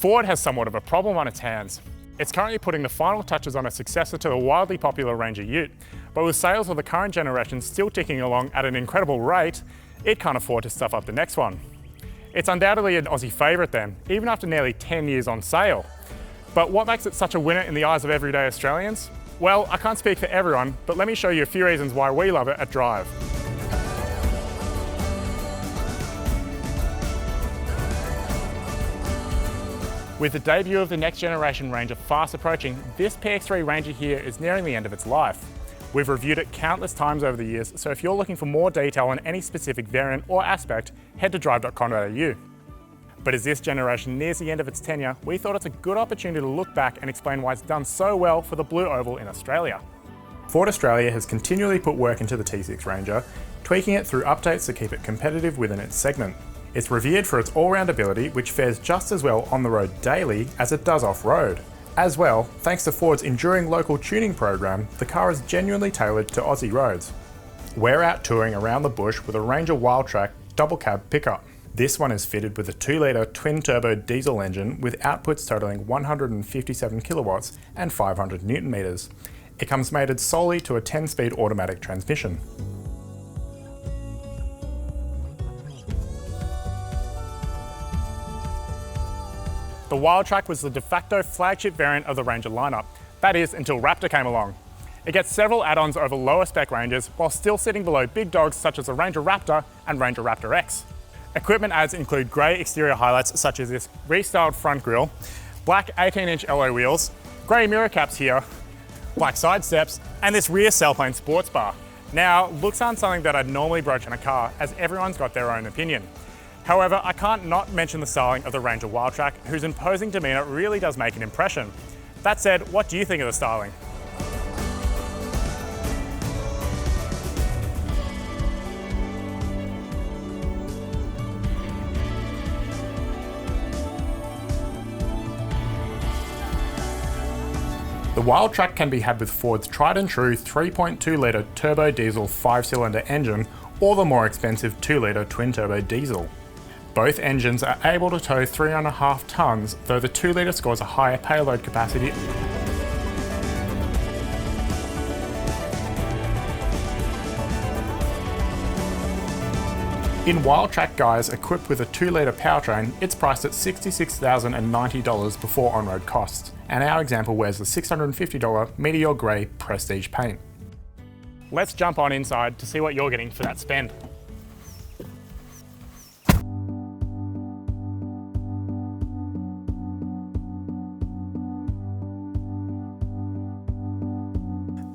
Ford has somewhat of a problem on its hands. It's currently putting the final touches on a successor to the wildly popular Ranger Ute, but with sales of the current generation still ticking along at an incredible rate, it can't afford to stuff up the next one. It's undoubtedly an Aussie favourite then, even after nearly 10 years on sale. But what makes it such a winner in the eyes of everyday Australians? Well, I can't speak for everyone, but let me show you a few reasons why we love it at Drive. With the debut of the next generation Ranger fast approaching, this PX3 Ranger here is nearing the end of its life. We've reviewed it countless times over the years, so if you're looking for more detail on any specific variant or aspect, head to Drive.com.au. But as this generation nears the end of its tenure, we thought it's a good opportunity to look back and explain why it's done so well for the Blue Oval in Australia. Ford Australia has continually put work into the T6 Ranger, tweaking it through updates to keep it competitive within its segment. It's revered for its all-round ability, which fares just as well on the road daily as it does off-road. As well, thanks to Ford's enduring local tuning program, the car is genuinely tailored to Aussie roads. We're out touring around the bush with a Ranger Wildtrak double cab pickup. This one is fitted with a 2-litre twin-turbo diesel engine with outputs totaling 157 kilowatts and 500 newton meters. It comes mated solely to a 10-speed automatic transmission. The Wildtrak was the de facto flagship variant of the Ranger lineup. That is, until Raptor came along. It gets several add-ons over lower spec Rangers while still sitting below big dogs such as the Ranger Raptor and Ranger Raptor X. Equipment adds include grey exterior highlights such as this restyled front grille, black 18-inch alloy wheels, grey mirror caps here, black side steps, and this rear sailplane sports bar. Now, looks aren't something that I'd normally broach in a car, as everyone's got their own opinion. However, I can't not mention the styling of the Ranger Wildtrak, whose imposing demeanour really does make an impression. That said, what do you think of the styling? The Wildtrak can be had with Ford's tried and true 3.2-litre turbo diesel 5-cylinder engine or the more expensive 2-litre twin-turbo diesel. Both engines are able to tow 3.5 tonnes, though the 2-litre scores a higher payload capacity. In Wildtrak guise equipped with a 2-litre powertrain, it's priced at $66,090 before on-road costs, and our example wears the $650 Meteor Grey Prestige paint. Let's jump on inside to see what you're getting for that spend.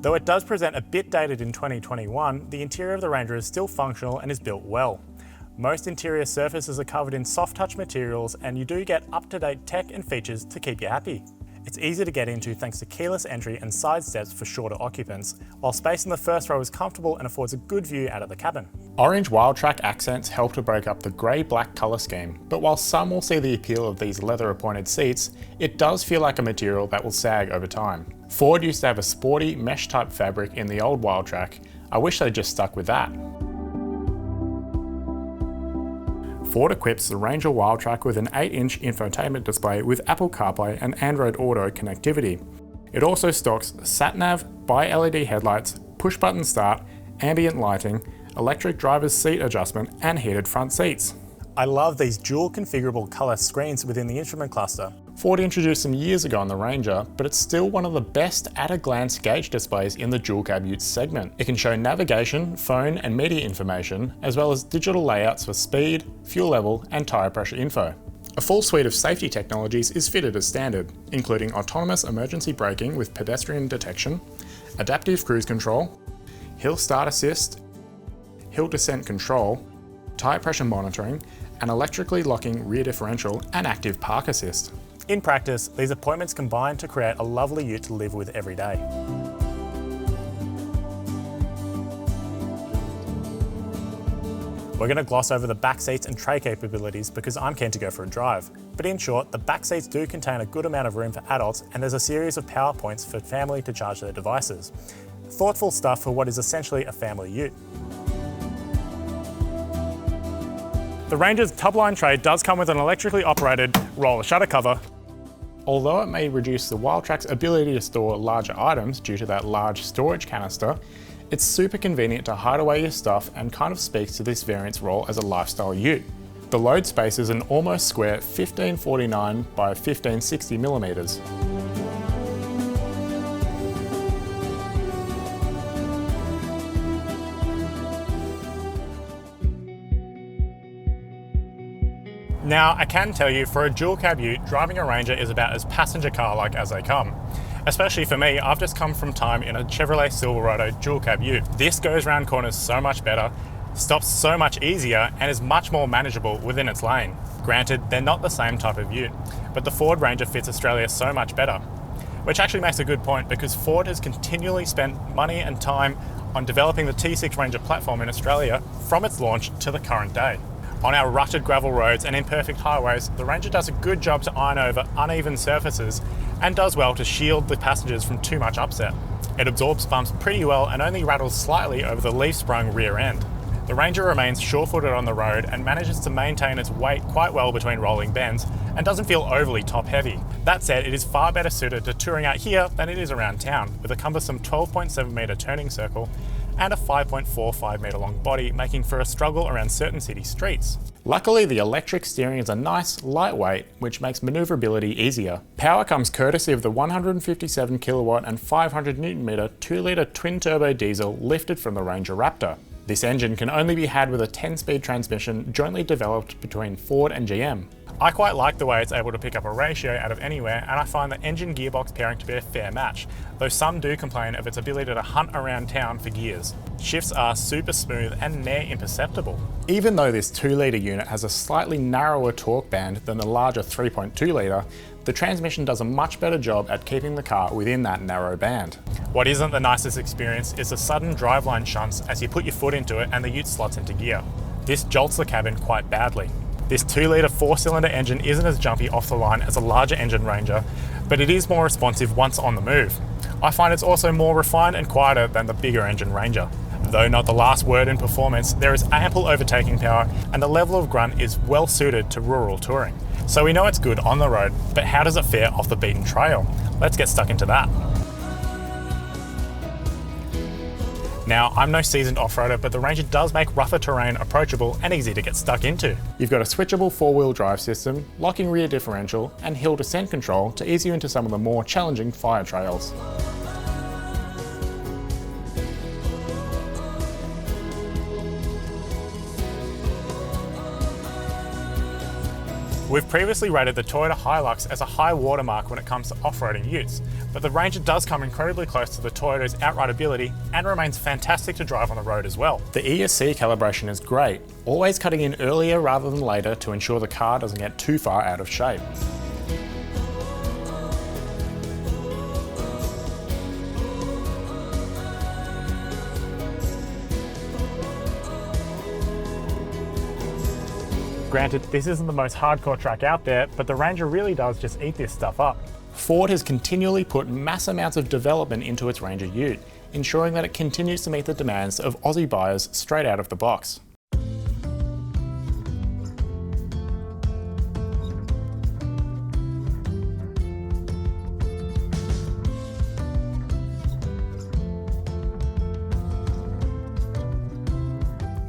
Though it does present a bit dated in 2021, the interior of the Ranger is still functional and is built well. Most interior surfaces are covered in soft touch materials and you do get up-to-date tech and features to keep you happy. It's easy to get into thanks to keyless entry and side steps for shorter occupants, while space in the first row is comfortable and affords a good view out of the cabin. Orange Wildtrak accents help to break up the grey-black colour scheme, but while some will see the appeal of these leather-appointed seats, it does feel like a material that will sag over time. Ford used to have a sporty mesh-type fabric in the old Wildtrak. I wish they'd just stuck with that. Ford equips the Ranger Wildtrak with an 8-inch infotainment display with Apple CarPlay and Android Auto connectivity. It also stocks sat-nav, bi-LED headlights, push-button start, ambient lighting, electric driver's seat adjustment, and heated front seats. I love these dual configurable colour screens within the instrument cluster. Ford introduced them years ago on the Ranger, but it's still one of the best at-a-glance gauge displays in the dual cab ute segment. It can show navigation, phone and media information, as well as digital layouts for speed, fuel level and tyre pressure info. A full suite of safety technologies is fitted as standard, including autonomous emergency braking with pedestrian detection, adaptive cruise control, hill start assist, hill descent control, tyre pressure monitoring, and electrically locking rear differential and active park assist. In practice, these appointments combine to create a lovely ute to live with every day. We're going to gloss over the back seats and tray capabilities because I'm keen to go for a drive. But in short, the back seats do contain a good amount of room for adults and there's a series of power points for family to charge their devices. Thoughtful stuff for what is essentially a family ute. The Ranger's tubline tray does come with an electrically operated roller shutter cover, Although it may reduce the Wildtrak's ability to store larger items due to that large storage canister, it's super convenient to hide away your stuff and kind of speaks to this variant's role as a lifestyle ute. The load space is an almost square 1549 by 1560 millimeters. Now, I can tell you, for a dual cab ute, driving a Ranger is about as passenger car-like as they come. Especially for me, I've just come from time in a Chevrolet Silverado dual cab ute. This goes round corners so much better, stops so much easier, and is much more manageable within its lane. Granted, they're not the same type of ute, but the Ford Ranger fits Australia so much better. Which actually makes a good point, because Ford has continually spent money and time on developing the T6 Ranger platform in Australia from its launch to the current day. On our rutted gravel roads and imperfect highways, the Ranger does a good job to iron over uneven surfaces and does well to shield the passengers from too much upset. It absorbs bumps pretty well and only rattles slightly over the leaf-sprung rear end. The Ranger remains sure-footed on the road and manages to maintain its weight quite well between rolling bends and doesn't feel overly top-heavy. That said, it is far better suited to touring out here than it is around town, with a cumbersome 12.7 metre turning circle and a 5.45 metre long body, making for a struggle around certain city streets. Luckily, the electric steering is a nice, lightweight, which makes manoeuvrability easier. Power comes courtesy of the 157 kilowatt and 500 Newton metre 2-litre twin-turbo diesel lifted from the Ranger Raptor. This engine can only be had with a 10-speed transmission jointly developed between Ford and GM. I quite like the way it's able to pick up a ratio out of anywhere, and I find the engine gearbox pairing to be a fair match, though some do complain of its ability to hunt around town for gears. Shifts are super smooth and near imperceptible. Even though this 2-litre unit has a slightly narrower torque band than the larger 3.2-litre, the transmission does a much better job at keeping the car within that narrow band. What isn't the nicest experience is the sudden driveline shunts as you put your foot into it and the ute slots into gear. This jolts the cabin quite badly. This 2-litre 4-cylinder engine isn't as jumpy off the line as a larger engine Ranger, but it is more responsive once on the move. I find it's also more refined and quieter than the bigger engine Ranger. Though not the last word in performance, there is ample overtaking power and the level of grunt is well suited to rural touring. So we know it's good on the road, but how does it fare off the beaten trail? Let's get stuck into that. Now, I'm no seasoned off-roader, but the Ranger does make rougher terrain approachable and easy to get stuck into. You've got a switchable 4-wheel drive system, locking rear differential, and hill descent control to ease you into some of the more challenging fire trails. We've previously rated the Toyota Hilux as a high watermark when it comes to off-roading utes, but the Ranger does come incredibly close to the Toyota's outright ability and remains fantastic to drive on the road as well. The ESC calibration is great, always cutting in earlier rather than later to ensure the car doesn't get too far out of shape. Granted, this isn't the most hardcore track out there, but the Ranger really does just eat this stuff up. Ford has continually put mass amounts of development into its Ranger ute, ensuring that it continues to meet the demands of Aussie buyers straight out of the box.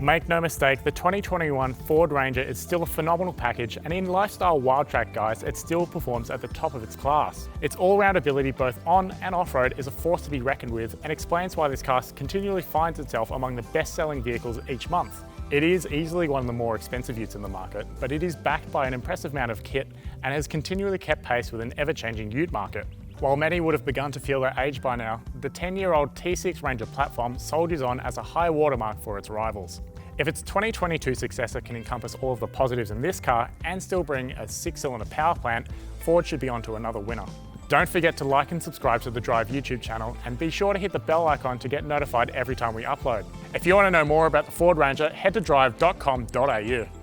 Make no mistake, the 2021 Ford Ranger is still a phenomenal package, and in lifestyle Wildtrak guys, it still performs at the top of its class. Its all-round ability both on and off-road is a force to be reckoned with, and explains why this car continually finds itself among the best-selling vehicles each month. It is easily one of the more expensive utes in the market, but it is backed by an impressive amount of kit and has continually kept pace with an ever-changing ute market. While many would have begun to feel their age by now, the 10-year-old T6 Ranger platform soldiers on as a high watermark for its rivals. If its 2022 successor can encompass all of the positives in this car and still bring a 6-cylinder power plant, Ford should be on to another winner. Don't forget to like and subscribe to the Drive YouTube channel, and be sure to hit the bell icon to get notified every time we upload. If you want to know more about the Ford Ranger, head to Drive.com.au.